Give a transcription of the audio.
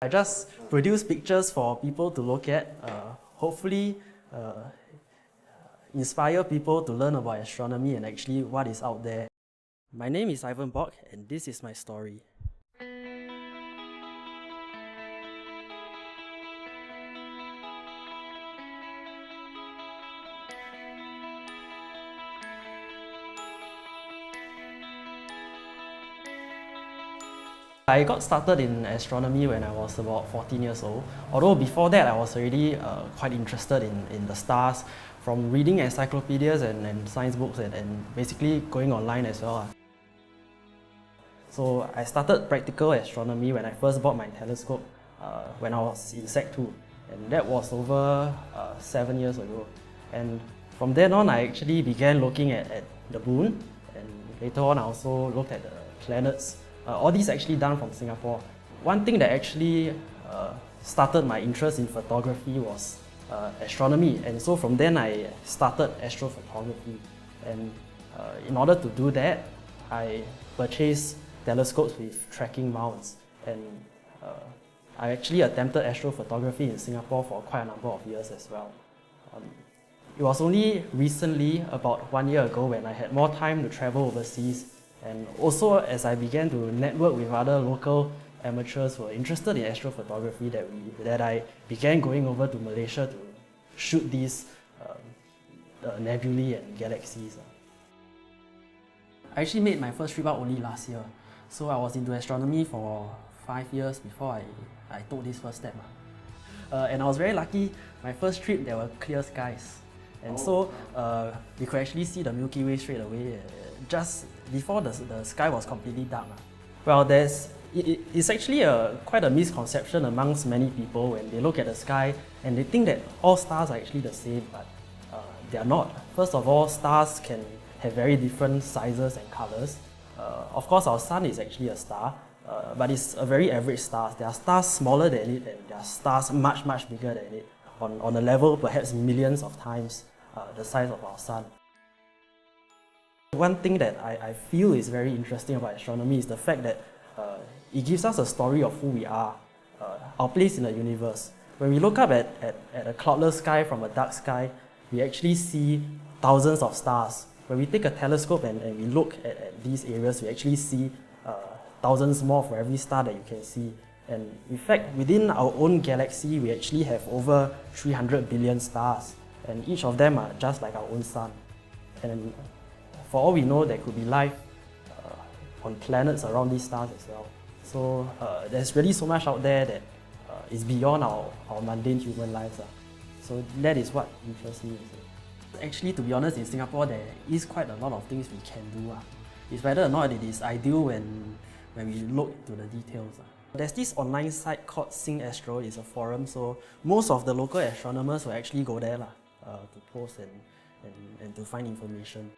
I just produce pictures for people to look at, hopefully inspire people to learn about astronomy and actually what is out there. My name is Ivan Bock and this is my story. I got started in astronomy when I was about 14 years old, although before that I was already quite interested in the stars, from reading encyclopedias and science books and basically going online as well. So I started practical astronomy when I first bought my telescope when I was in Sec 2, and that was over 7 years ago. And from then on I actually began looking at the moon, and later on I also looked at the planets. All these actually done from Singapore. One thing that actually started my interest in photography was astronomy, and so from then I started astrophotography. And in order to do that, I purchased telescopes with tracking mounts, and I actually attempted astrophotography in Singapore for quite a number of years as well. It was only recently, about 1 year ago, when I had more time to travel overseas, and also as I began to network with other local amateurs who were interested in astrophotography, that I began going over to Malaysia to shoot these nebulae and galaxies. I actually made my first trip out only last year, so I was into astronomy for 5 years before I took this first step. And I was very lucky. My first trip there were clear skies, and so we could actually see the Milky Way straight away, just before the sky was completely dark. Well, it's actually quite a misconception amongst many people when they look at the sky and they think that all stars are actually the same, but they are not. First of all, stars can have very different sizes and colors. Of course, our sun is actually a star, but it's a very average star. There are stars smaller than it, and there are stars much bigger than it, on a level perhaps millions of times the size of our sun. One thing that I feel is very interesting about astronomy is the fact that it gives us a story of who we are, our place in the universe. When we look up at a cloudless sky from a dark sky, we actually see thousands of stars. When we take a telescope and we look at these areas, we actually see thousands more for every star that you can see. And in fact, within our own galaxy, we actually have over 300 billion stars, and each of them are just like our own sun. And for all we know, there could be life on planets around these stars as well. So there's really so much out there that is beyond our mundane human lives. So that is what interests me. Actually, to be honest, in Singapore there is quite a lot of things we can do. It's whether or not it is ideal when we look to the details. There's this online site called Sing Astro. It's a forum, so most of the local astronomers will actually go there to post and to find information.